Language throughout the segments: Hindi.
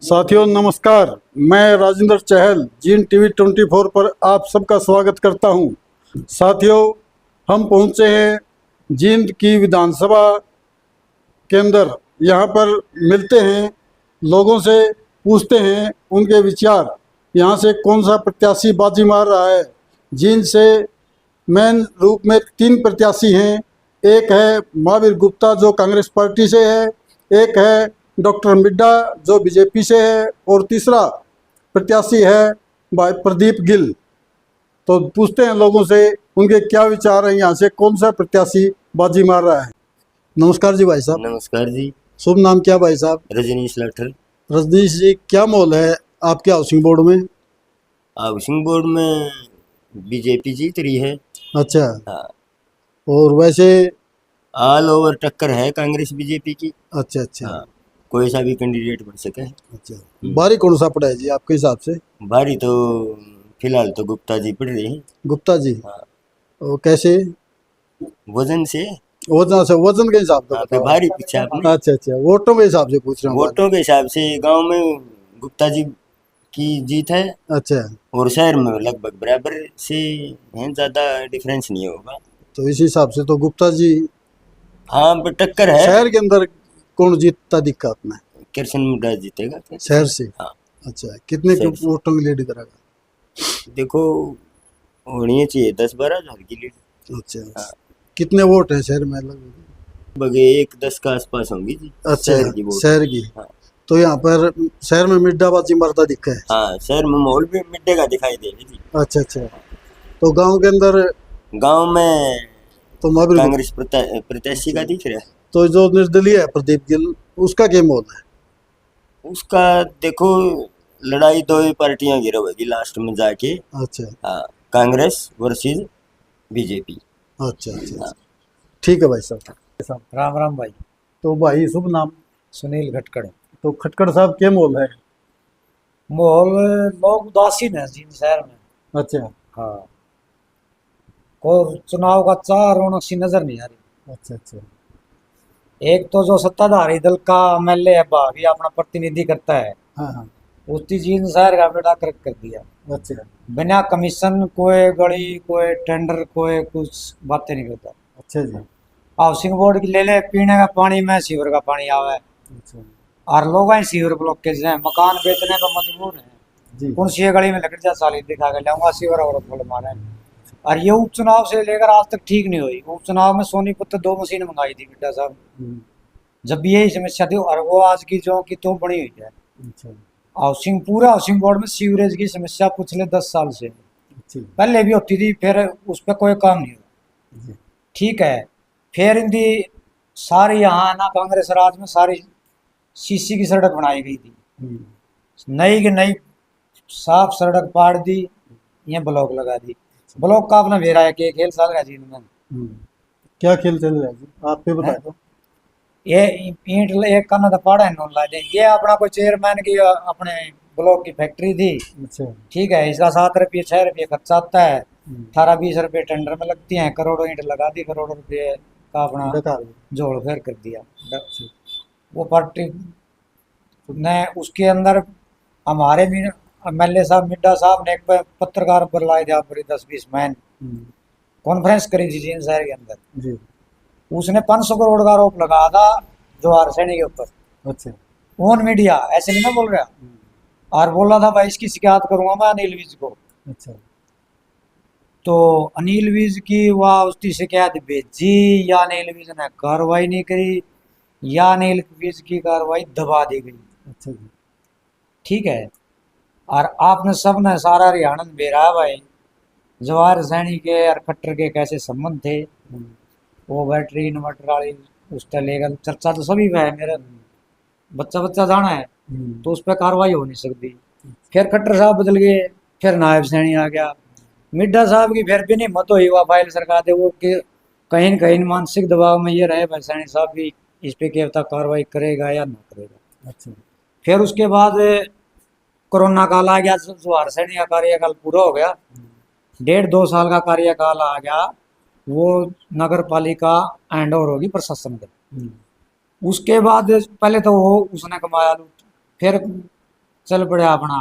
साथियों नमस्कार, मैं राजेंद्र चहल जीन टीवी 24 पर आप सबका स्वागत करता हूं। साथियों, हम पहुंचे हैं जींद की विधानसभा के अंदर। यहां पर मिलते हैं, लोगों से पूछते हैं उनके विचार। यहां से कौन सा प्रत्याशी बाजी मार रहा है। जींद से मेन रूप में 3 प्रत्याशी हैं। एक है महावीर गुप्ता जो कांग्रेस पार्टी से है, एक है डॉक्टर मिड्डा जो बीजेपी से है, और तीसरा प्रत्याशी है भाई प्रदीप गिल। तो पूछते हैं लोगों से उनके क्या विचार हैं, यहाँ से कौन सा प्रत्याशी बाजी मार रहा है। नमस्कार जी भाई साहब। नमस्कार जी। शुभ नाम क्या भाई साहब? रजनीश लाठर। रजनीश जी, क्या माहौल है आपके हाउसिंग बोर्ड में? हाउसिंग बोर्ड में बीजेपी जीत रही है। अच्छा, हाँ, और वैसे? ऑल ओवर टक्कर है कांग्रेस बीजेपी की। अच्छा अच्छा। हाँ, कोई सा भी कैंडिडेट बन सके। अच्छा, बारी कौन सा पड़ा है जी आपके हिसाब से? भारी तो फिलहाल तो गुप्ता जी पड़ रही हैं। गुप्ता जी? हाँ, और कैसे? वजन से। वजन से? वजन के हिसाब से हाँ, फिर बताओ। भारी पीछे आपने। अच्छा अच्छा, वोटों के हिसाब से पूछ रहा हूँ। वोटों के हिसाब से गांव में गुप्ता जी की जीत है, अच्छा, और शहर में लगभग बराबर से है, ज्यादा डिफरेंस नहीं होगा। तो इस हिसाब से तो गुप्ता जी। हाँ, पर टक्कर है। शहर के अंदर कौन जीतता दिखा आपने? कृष्ण मुंडा जीतेगा फिर। शहर से? हाँ, अच्छा, कितने शहर से। वोटों की लीड करेगा? देखो, होनी चाहिए 10-12 हजार की लीड। अच्छा, हाँ, कितने वोट हैं शहर में लगभग? बगे 1-10 के आसपास होंगी जी। अच्छा, शहर की वोट। शहर की। हाँ, तो यहाँ पर शहर में मिड्डाबाजी मरता दिखा है? हाँ, शहर में माहौल भी मिट्टे का दिखाई देगा जी। अच्छा अच्छा। तो गांव के अंदर गांव में तो महावीर कांग्रेस प्रत्याशी का दिख रहा है। तो जो निर्दलीय है प्रदीप गिल, उसका क्या मोल है? उसका देखो, लड़ाई दो ही पार्टियां गिरोगी लास्ट में जाके। अच्छा हाँ, कांग्रेस वर्सेस बीजेपी। अच्छा अच्छा अच्छा। ठीक है भाई साहब। राम राम भाई। तो भाई शुभ नाम? सुनील खटकड़। तो खटकड़ साहब क्या मोल है? माहौल लोग उदासीन है जींद शहर में। अच्छा हाँ, को चुनाव का चाह रौनक सी नजर नहीं आ रही। अच्छा अच्छा। एक तो जो सत्ताधारी दल का एमएलए है भाभी अपना प्रतिनिधि करता है, हाँ हाँ। उसकी जींद शहर का बेड़ा गर्क कर दिया। अच्छा बिना कमीशन कोई गड़ी कोई टेंडर कोई कुछ बातें नहीं करता। अच्छा जी। हाउसिंग बोर्ड की ले ले, पीने का पानी में सीवर का पानी आवे, अच्छा और लोग सीवर ब्लॉकेज है, मकान बेचने पर मजबूर है। जी। कौन सी गली में लकड़ी जा साली दिखा के लाऊंगा सीवर और फुल मारे। और ये उपचुनाव से लेकर आज तक ठीक नहीं हुई। उपचुनाव में सोनीपत तो 2 मशीन मंगाई थी बिड्डा साहब, जब भी यही समस्या थी, और वो आज की जो की तो बनी हुई है। अच्छा हाउसिंग पूरा हाउसिंग बोर्ड में सीवरेज की समस्या पिछले 10 साल से, अच्छा पहले भी होती थी, फिर उस पर कोई काम नहीं हुआ। जी। ठीक है, फिर इनकी सारी यहाँ ना कांग्रेस राज में सारी सीसी की सड़क बनाई गई थी, नई की नई साफ सड़क पाड़ दी, ये ब्लॉक लगा दी। ब्लॉक का अपना वेरा है कि खेल साल का जीन में क्या खेल चल रहा है जी, आप पे बता दो। ये ईंट एक कन्ना तो पाड़ा है नोला दे। ये अपना कोई चेयरमैन की अपने ब्लॉक की फैक्ट्री थी। अच्छा। ठीक है, इसका 7 रुपये 6 रुपये खर्चा आता है, 18-20 रुपये टेंडर में लगती हैं, करोड़ों ईंट लगा दी, करोड़ों रुपये का अपना बेकार। जोड़ फेर कर दिया। वो पार्टी ने उसके अंदर हमारे भी एमएलए साहब मिड्डा साहब ने एक पत्रकार पर लाए थे आप 10-20 मैन कॉन्फ्रेंस करी थी जींद शहर के अंदर जी। उसने 500 करोड़ का आरोप लगाया था जवाहर सैनी के ऊपर। अच्छा। ऑन मीडिया, ऐसे नहीं मैं बोल रहा, और बोला था भाई इसकी शिकायत करूंगा मैं अनिल विज को। अच्छा। तो अनिल विज की वह उसकी शिकायत भेजी, या अनिल विज ने कार्रवाई नहीं करी, या अनिल विज की कार्रवाई दबा दी गई। अच्छा जी। ठीक है, और आपने सब ने सारा हरियाणा में बेरा है भाई जवाहर सैनी के और खट्टर के कैसे संबंध थे। वो बैटरी इन्वर्टर वाली उस पर लेकर चर्चा तो सभी में है, मेरा बच्चा बच्चा जाना है, तो उस पर कार्रवाई हो नहीं सकती। फिर खट्टर साहब बदल गए, फिर नायब सैनी आ गया, मिड्डा साहब की फिर भी नहीं मत हुई, वह फाइल सरकार दे वो कि कहीं न कहीं मानसिक दबाव में ये रहे भाई सैनी साहब भी इस पे क्या पता कार्रवाई करेगा या ना करेगा। अच्छा। फिर उसके बाद कोरोना काल आ गया, जवाहर सैनी का कार्यकाल पूरा हो गया, 1.5-2 साल का कार्यकाल आ गया, वो नगर पालिका हैंड ओवर होगी प्रशासन को। उसके बाद पहले तो वो उसने कमाया लूट, फिर चल पड़े अपना,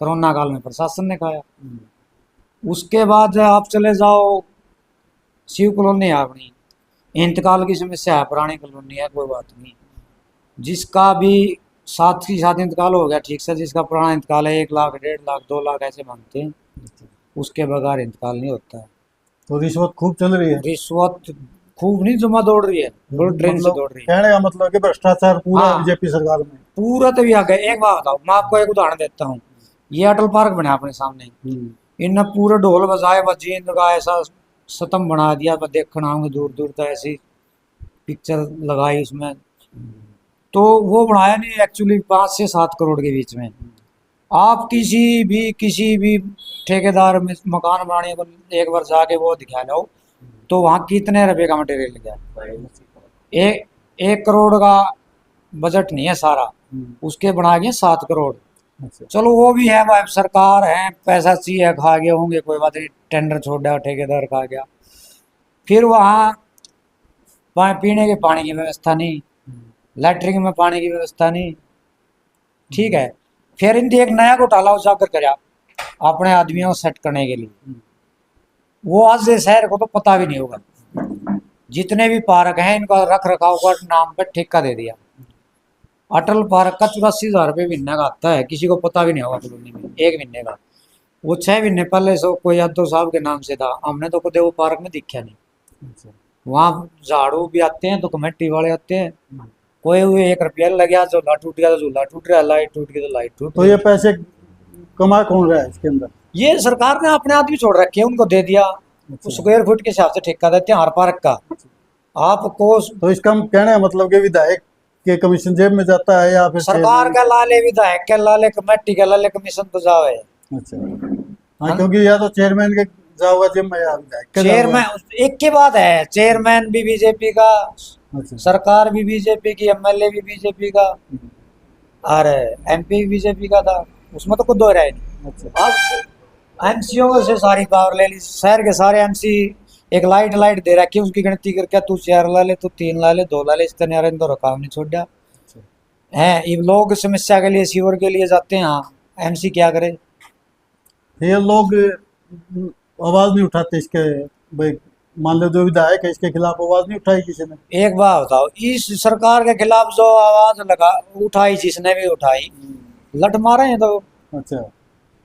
कोरोना काल में प्रशासन ने खाया। उसके बाद आप चले जाओ, शिव कॉलोनी है अपनी, इंतकाल की समस्या है, पुरानी कॉलोनी है, कोई बात नहीं। जिसका भी साथ ही साथ इंतकाल हो गया ठीक से, जिसका पुराना इंतकाल है 1 लाख 1.5 लाख 2 लाख ऐसे मांगते हैं, उसके बगैर इंतकाल नहीं होता है। तो रिश्वत खूब चल रही है। रिश्वत खूब नहीं जमा दौड़ रही है, बुलेट ट्रेन से मतलब दौड़ रही है कहने का मतलब कि भ्रष्टाचार पूरा हाँ। बीजेपी सरकार में। पूरा तो भी आ गया। एक बात बताओ, मैं आपको एक उदाहरण देता हूँ। ये अटल पार्क बना अपने सामने, इनने पूरे ढोल बजाए, बजींद का ऐसा स्तंभ बना दिया, बस देखना होंगे दूर दूर तक, ऐसी पिक्चर लगाई उसमें। तो वो बनाया नहीं एक्चुअली 5 से 7 करोड़ के बीच में। आप किसी भी ठेकेदार में मकान बनाने को एक बार जाके वो दिखा लो, तो वहाँ कितने रुपए का मटेरियल गया। 1 करोड़ का बजट नहीं है सारा, उसके बना गए 7 करोड़। अच्छा। चलो वो भी है भाई, सरकार है, पैसा चाहिए, खा गए होंगे, कोई बात नहीं, टेंडर छोड़ दिया, ठेकेदार खा गया। फिर वहाँ पीने के पानी की व्यवस्था नहीं, लैट्रिन में पानी की व्यवस्था नहीं, ठीक है। फिर इनकी एक नया घोटाला उजागर कराया अपने आदमियों को सेट करने के लिए। वो आज से शहर को तो पता भी नहीं होगा, जितने भी पार्क हैं इनका रख रखाव का नाम पे ठेका दे दिया। अटल पार्क का 84,000 रुपये महीने का आता है, किसी को पता भी नहीं होगा कॉलोनी में, 1 महीने का। वो 6 महीने पहले से कोई यादव साहब के नाम से था, हमने तो कभी वो पार्क में दिखा नहीं। वहाँ झाड़ू भी आते हैं तो कमेटी वाले आते हैं, कोई हुए 1 रुपया लग गया, झूला टूट गया तो झूला टूट रहा, लाइट टूट गई तो लाइट टूट तो गई। ये पैसे कमा कौन रहा है इसके अंदर? ये सरकार ने अपने आदमी छोड़ रखे हैं, उनको दे दिया, स्क्वायर फुट के हिसाब से ठेका देते हैं हर पार्क का। आपको तो इसका कहने का मतलब कि विधायक के कमीशन जेब में जाता है या फिर सरकार का लाले, विधायक के लाले, कमेटी के लाले, कमीशन तो जावे। अच्छा। हाँ, क्योंकि या तो चेयरमैन के जाओगा जेब में या विधायक के जाओगा। चेयरमैन एक की बात है, चेयरमैन भी बीजेपी का, अच्छा। सरकार भी बीजेपी की, एमएलए भी बीजेपी का, और एमपी भी बीजेपी का था, उसमें तो कुछ दो राय नहीं। अच्छा। अब एमसीओ से सारी पावर ले ली, शहर के सारे एमसी एक लाइट दे रखी है, उसकी गिनती करके तू 4 ला ले, तू 3 ला ले, 2 ला ले, इस तरह तो काम नहीं छोड़ दिया है। ये लोग समस्या के लिए सीवर के लिए जाते हैं, हाँ, एमसी क्या करे। ये लोग आवाज नहीं उठाते इसके, भाई मान लो जो विधायक है इसके खिलाफ आवाज नहीं उठाई किसी ने। एक बात बताओ, इस सरकार के खिलाफ जो आवाज लगा उठाई, जिसने भी उठाई, लट मारे हैं। तो अच्छा।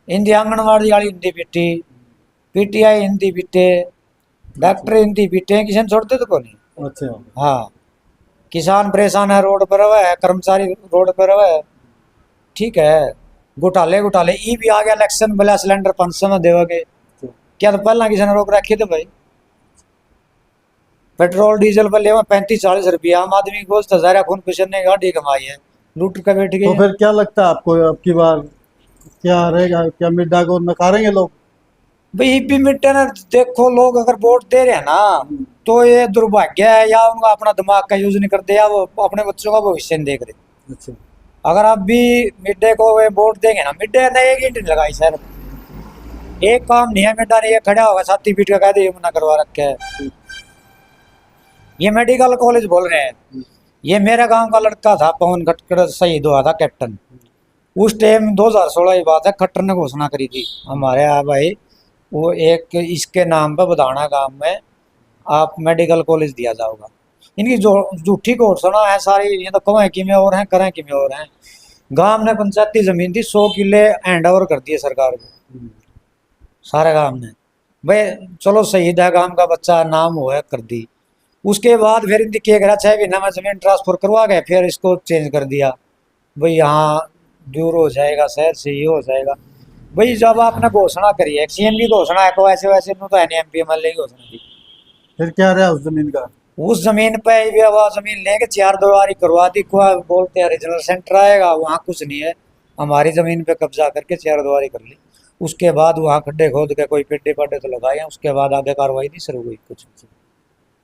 हिंदी आंगनवाड़ी वाली हिंदी पिटी, पीटीआई हिंदी पिटे, डॉक्टर हिंदी पिटे, किसी ने छोड़ते तो कौन नहीं। अच्छा। हाँ, किसान परेशान है, रोड पर है, कर्मचारी रोड पर है, ठीक है। घोटाले ई भी आ गया, इलेक्शन बोला सिलेंडर 500 में देवोगे, क्या तो पहला किसी ने रोक रखे थे भाई। पेट्रोल डीजल पर ले 35-40 रुपया, आम आदमी को 10,000 खून पसीने ने गाड़ी कमाई है, लूट कर बैठ तो गए। फिर क्या लगता है आपको अब की बार क्या रहेगा? क्या मिड्डा को नकारेंगे लोग? भाई भी मिट्टे ने देखो, लोग अगर वोट दे रहे हैं ना, तो ये दुर्भाग्य है, या उनका अपना दिमाग का यूज नहीं करते, या वो अपने बच्चों का भविष्य नहीं देख रहे। अच्छा। अगर आप भी मिड-डे को वे वोट देंगे ना, मिड-डे ने 1 घंटे लगाई सर, एक काम नहीं है। मिड-डे ने ये खड़ा होगा छाती पीट के कह दे मना करवा रखे है। ये मेडिकल कॉलेज बोल रहे हैं, ये मेरे गांव का लड़का था, पवन खट्टर शहीद हुआ था, कैप्टन। उस टाइम 2016 की बात है, खट्टर ने घोषणा करी थी हमारे यहाँ भाई, वो एक इसके नाम पर बधाना गांव में आप मेडिकल कॉलेज दिया जाओगा। इनकी जो झूठी घोषणा है सारी, ये तो कमाए कि में और हैं, करें कि में और हैं। गांव ने पंचायती जमीन थी 100 किले हैंड ओवर कर दिए सरकार को, सारे गांव ने। भाई चलो शहीद है, गांव का बच्चा, नाम हुआ है, कर दी। उसके बाद फिर इनकी क्या करा, 6 महीना में जमीन ट्रांसफर करवा गए, फिर इसको चेंज कर दिया, भाई यहाँ दूर हो जाएगा, शहर से ये हो जाएगा। भाई जब आपने घोषणा करी है, सीएम की घोषणा है, तो ऐसे वैसे तो है नहीं, एमपी एमएलए की घोषणा थी। फिर क्या रहा उस जमीन का? उस जमीन पे भी अब जमीन लेके 4 दीवारी करवा दी, बोलते हैं रीजनल सेंटर आएगा, वहाँ कुछ नहीं है, हमारी जमीन पे कब्जा करके 4 दीवारी कर ली। उसके बाद वहाँ खड्डे खोद के कोई पेड्डे पड्डे तो लगाए हैं, उसके बाद आगे कार्रवाई नहीं शुरू हुई कुछ।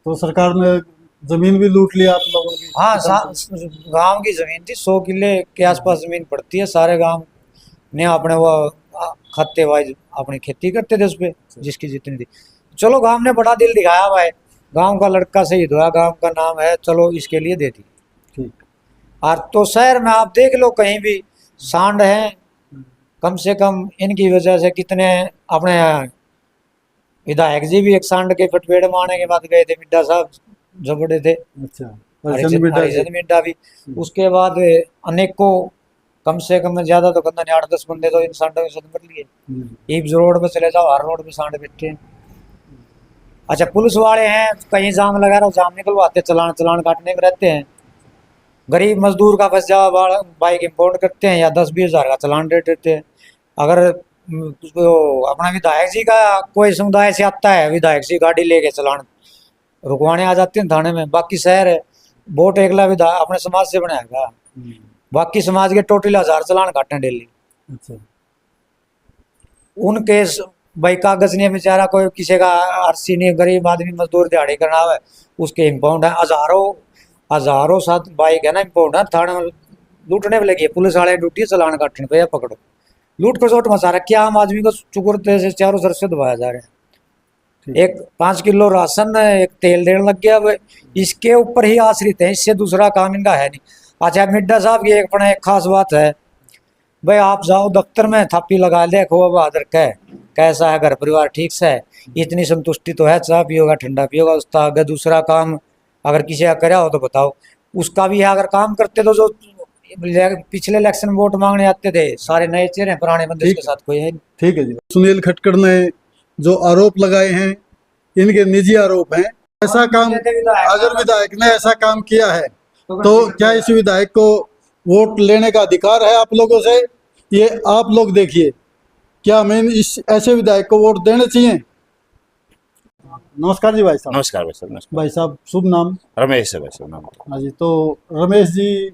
तो सरकार ने जमीन भी लूट लिया आप लोगों की? हाँ, गांव की जमीन थी, 100 किले के आसपास जमीन पड़ती है, सारे गांव ने अपने वो खाते वाइज अपनी खेती करते थे उस पर, जिसकी जितनी थी। चलो गांव ने बड़ा दिल दिखाया भाई, गांव का लड़का शहीद हुआ, गांव का नाम है, चलो इसके लिए दे दी। ठीक। और तो शहर में आप देख लो कहीं भी, सांड हैं, कम से कम इनकी वजह से कितने अपने विधायक जी भी एक सांड के फटपेड़ मारने के बाद गए थे, मिड्डा साहब जो बड़े थे, अच्छा, हरिचंद बिड्डा से। हरिचंद मिड्डा भी। उसके बाद अनेकों, कम से कम ज्यादा तो कहता नहीं 8-10 बंदे तो इन सांडों के साथ मर लिए। ईब्स रोड पे चले जाओ, हर रोड पे सांड बैठे हैं। अच्छा, पुलिस वाले हैं, कहीं जाम लगा रहा, जाम निकलवाते, चलान चलान काटने में रहते हैं। गरीब मजदूर का फंस जाओ, बाइक इंपोर्ट करते हैं या 10-20 हजार का चलान दे देते हैं। अगर तो अपना विधायक जी का कोई समुदाय से आता है, विधायक जी गाड़ी लेके चलान रुकवाने आ जाते हैं थाने में। बाकी शहर है, वोट एकला विधायक अपने समाज से बनाएगा, बाकी समाज के टोटल 1000 चलान काटने डेली। अच्छा, उनके भाई कागज नहीं है, बेचारा कोई किसी का आरसी नहीं, गरीब आदमी मजदूर दिहाड़ी करना है, उसके इम्पाउंड है हजारों साथ बाइक है ना, इम्पाउंड है, थाने में लूटने में लगी है। पुलिस वाले ड्यूटी चलान काटने पे, या पकड़ो, लूट को चोट मचा रहा है। क्या आम आदमी को चुकुरते से चारों तरफ से दबाया जा रहा है। एक 5 किलो राशन, एक तेल देने लग गया, अब इसके ऊपर ही आश्रित है, इससे दूसरा काम इनका है नहीं। अच्छा, मिड्डा साहब की एक खास बात है भाई, आप जाओ दफ्तर में, थापी लगा देखो अब आदर कैसा है, घर परिवार ठीक से है, इतनी संतुष्टि तो है, चाय पियोगा, ठंडा पियोगा, उसका अगर दूसरा काम अगर किसी का कराया हो तो बताओ, उसका भी है। अगर काम करते तो जो पिछले इलेक्शन में वोट मांगने आते थे, सारे नए चेहरे, पुराने बंदे के साथ कोई है नहीं। ठीक है जी। सुनील खटकर ने जो आरोप लगाए हैं, इनके निजी आरोप हैं। ऐसा काम, अगर विधायक ने ऐसा काम किया है तो क्या इस विधायक को वोट लेने का अधिकार है आप लोगों से? ये आप लोग देखिए, क्या हमें इस ऐसे विधायक को वोट देने चाहिए? नमस्कार जी भाई साहब। नमस्कार भाई साहब। नमस्कार भाई साहब, शुभ नाम? रमेश है भाई साहब नाम। हाँ जी, तो रमेश जी,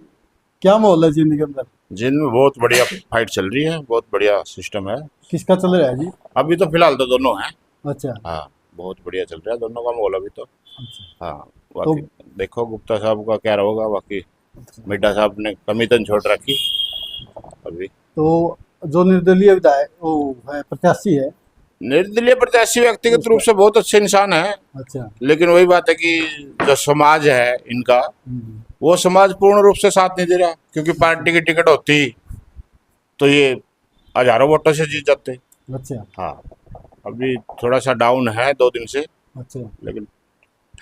क्या माहौल है जिंदगी के अंदर? जिनमें बहुत बढ़िया फाइट चल रही है, बहुत बढ़िया सिस्टम है। किसका चल रहा है जी? अभी तो फिलहाल तो दोनों हैं। अच्छा, हाँ, बहुत बढ़िया चल रहा है दोनों का माहौल अभी तो। अच्छा, हाँ, बाकी देखो गुप्ता साहब का क्या होगा, बाकी मिड्डा साहब ने कमी तो छोड़ रखी अभी। तो जो निर्दलीय विधायक वो है, प्रत्याशी है। निर्दलीय प्रत्याशी व्यक्तिगत रूप से बहुत अच्छे इंसान है, अच्छा, लेकिन वही बात है कि जो समाज है इनका, वो समाज पूर्ण रूप से साथ नहीं दे रहा, क्योंकि पार्टी की टिकट होती तो ये हजारों वोटों से जीत जाते। अच्छा, हाँ, अभी थोड़ा सा डाउन है 2 दिन से, अच्छा। लेकिन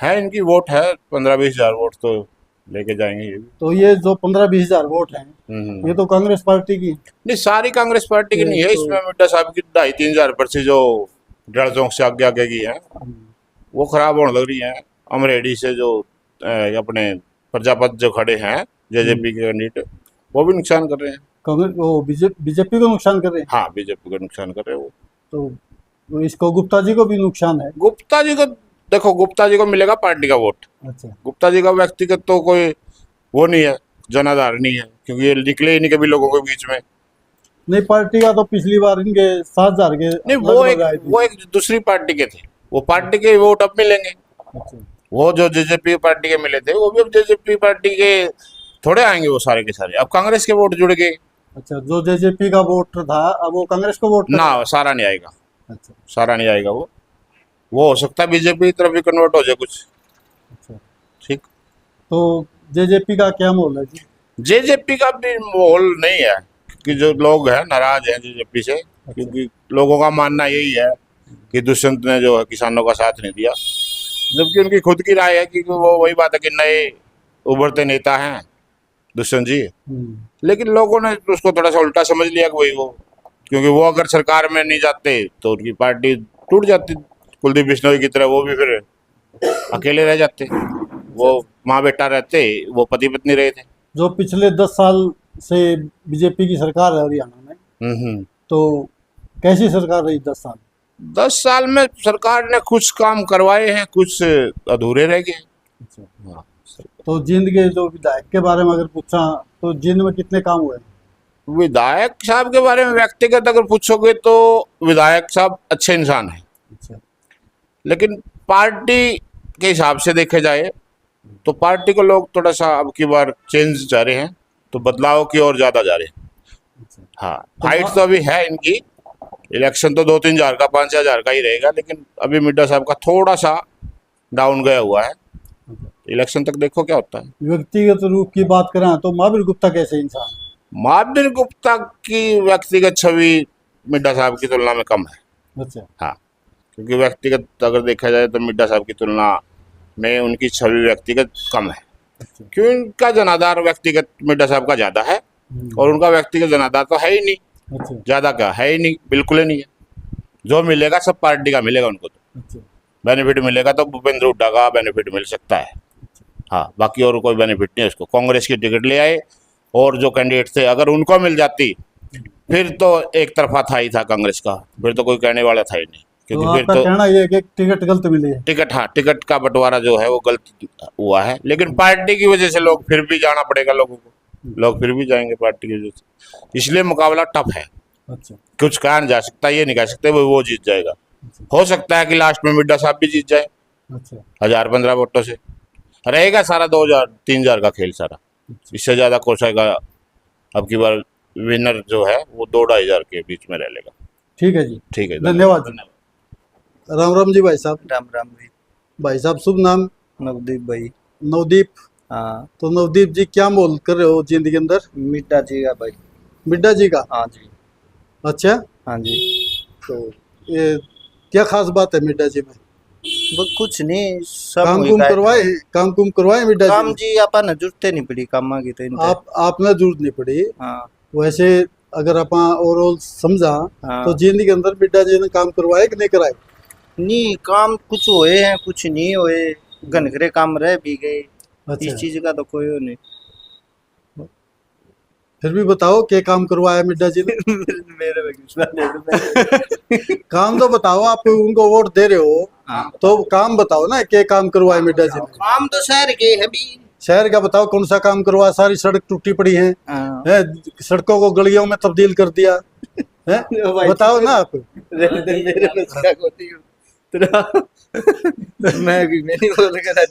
है, इनकी वोट है 15-20 हजार वोट तो लेके जाएंगे ये भी। तो ये जो 15-20 हजार वोट हैं, हम्म। ये तो कांग्रेस पार्टी की? नहीं, सारी कांग्रेस पार्टी की नहीं है, इसमें मिड्डा साहब की 2.5-3 हजार पर्ची जो डेढ़ से आगे आगे की है, वो खराब होने लग रही है। अमरेडी से जो अपने प्रजापति जो खड़े हैं जेजेपी के कैंडिडेट, वो भी नुकसान कर रहे हैं। कांग्रेस वो बीजेपी को नुकसान कर रहे हैं? हाँ, बीजेपी को नुकसान कर रहे हैं वो। तो इसको गुप्ता जी को भी नुकसान है? गुप्ता जी को देखो, गुप्ता जी को मिलेगा पार्टी का वोट। अच्छा, गुप्ता जी का व्यक्तिगत तो कोई वो नहीं है, जनाधार नहीं है, क्योंकि ये निकले ही नहीं कभी लोगों के बीच में। नहीं, पार्टी का तो पिछली बार इनके 7,000 के नहीं, वो एक दूसरी पार्टी के थे, वो पार्टी के वोट अब मिलेंगे। अच्छा, वो जो जेजेपी पार्टी के मिले थे, वो भी अब जेजेपी पार्टी के थोड़े आएंगे, वो सारे के सारे अब कांग्रेस के वोट जुड़ गए। अच्छा, जो जेजेपी का वोट था अब वो कांग्रेस को वोट ना, सारा नहीं आएगा। अच्छा, सारा नहीं आएगा, वो हो सकता है बीजेपी की तरफ भी कन्वर्ट हो जाए कुछ। अच्छा। ठीक। तो जेजेपी का क्या माहौल है जी? जेजेपी का भी माहौल नहीं है, क्योंकि जो लोग हैं नाराज हैं जेजेपी से, क्योंकि लोगों का मानना यही है कि दुष्यंत ने जो है किसानों का साथ नहीं दिया, जबकि उनकी खुद की राय है कि वो वही बात है कि नए उभरते नेता हैं दुष्यंत जी, लेकिन लोगों ने उसको थोड़ा सा उल्टा समझ लिया कि वही वो, क्योंकि वो अगर सरकार में नहीं जाते तो उनकी पार्टी टूट जाती, कुलदीप बिश्नोई की तरह वो भी फिर अकेले रह जाते, वो माँ बेटा रहते, वो पति पत्नी रहे थे। जो पिछले 10 साल से बीजेपी की सरकार है हरियाणा में, तो कैसी सरकार रही 10 साल? 10 साल में सरकार ने कुछ काम करवाए हैं, कुछ अधूरे रह गए। अच्छा, हाँ। तो जींद के जो विधायक के बारे में अगर पूछा तो जींद में कितने काम हुए? विधायक साहब के बारे में व्यक्तिगत अगर पूछोगे तो विधायक साहब अच्छे इंसान हैं। अच्छा, लेकिन पार्टी के हिसाब से देखे जाए तो पार्टी को लोग थोड़ा सा अब की बार चेंज जा रहे हैं, तो बदलाव की ओर ज्यादा जा रहे हैं। अच्छा। हाँ, फाइट तो अभी है इनकी, इलेक्शन तो 2-3 हजार का 5-6 हजार का ही रहेगा, लेकिन अभी मिड्डा साहब का थोड़ा सा डाउन गया हुआ है। इलेक्शन तक देखो क्या होता है। व्यक्तिगत रूप की बात करें तो महावीर गुप्ता कैसे इंसान? महाबदीन गुप्ता की व्यक्तिगत छवि मिड्डा साहब की तुलना में कम है। अच्छा। हाँ, क्योंकि व्यक्तिगत अगर देखा जाए तो मिड्डा साहब की तुलना में उनकी छवि व्यक्तिगत कम है। अच्छा। क्यों? उनका जनाधार व्यक्तिगत मिड्डा साहब का ज़्यादा है और उनका व्यक्तिगत जनाधार तो है ही नहीं। अच्छा। ज़्यादा क्या है ही नहीं, बिल्कुल ही नहीं है। जो मिलेगा सब पार्टी का मिलेगा उनको। तो अच्छा। बेनिफिट मिलेगा तो भूपेंद्र हुड्डा का बेनिफिट मिल सकता है। हाँ, बाकी और कोई बेनिफिट नहीं है उसको। कांग्रेस की टिकट ले आए और जो कैंडिडेट थे अगर उनको मिल जाती फिर तो एक तरफा था ही था कांग्रेस का, फिर तो कोई कहने वाला था ही नहीं। तो क्योंकि फिर आपका तो कहना ये है कि टिकट गलत मिली है। टिकट, हाँ, टिकट का बंटवारा जो है वो गलत हुआ है। लेकिन पार्टी की वजह से लोग फिर भी जाना पड़ेगा लोगों को, लोग फिर भी जाएंगे पार्टी की वजह से। इसलिए मुकाबला टफ है। अच्छा। कुछ कहा नहीं जा सकता, ये नहीं कह सकते वो जीत जाएगा। हो सकता है कि लास्ट में मिड्डा साहब भी जीत जाए अच्छा। 1015 वोटों से। रहेगा सारा 2000-3000 का खेल सारा। इससे ज्यादा कोसा का अब की बार विनर जो है वो 2-2500 के बीच में रह लेगा। ठीक है जी, ठीक है, धन्यवाद। राम राम जी भाई साहब। राम राम जी। भाई साहब शुभ नाम? नवदीप भाई। नवदीप। हाँ, तो नवदीप जी क्या मोल कर रहे हो जिंदगी के अंदर? मिड्डा जी का भाई। मिड्डा जी का? हाँ जी। अच्छा। हाँ जी। तो ये क्या खास बात है मिड्डा जी में? बस कुछ नहीं, सब काम वही कुम का- करवाए? काम कुम करवाए मिड्डा जी काम में? जी अपन ने जरूरत नहीं पड़ी कामा की तो इनते। आपने जरूरत नहीं पड़ी। हाँ वैसे अगर आप ओवरऑल समझा हाँ। तो जिंदगी के अंदर मिड्डा जी ने काम करवाए कि नहीं कराए? नहीं, काम कुछ होए हैं कुछ नहीं होए, घनघरे काम रह भी गए। अच्छा। इस चीज का तो कोई वो नहीं। फिर भी बताओ क्या काम करवाया मिड्डा जी ने? मेरे में विश्वास नहीं। काम तो बताओ, आप उनको वोट दे रहे हो हाँ। तो काम बताओ ना, क्या काम करवाया मिड्डा जी ने? काम तो शहर के है भी। शहर का बताओ कौन सा काम करवाया? सारी सड़क टूटी पड़ी है, हाँ। सड़कों को गलियों में तब्दील कर दिया है। बताओ ना आप। मेरे में क्या होती है तेरा मैं भी मैं नहीं बोल कर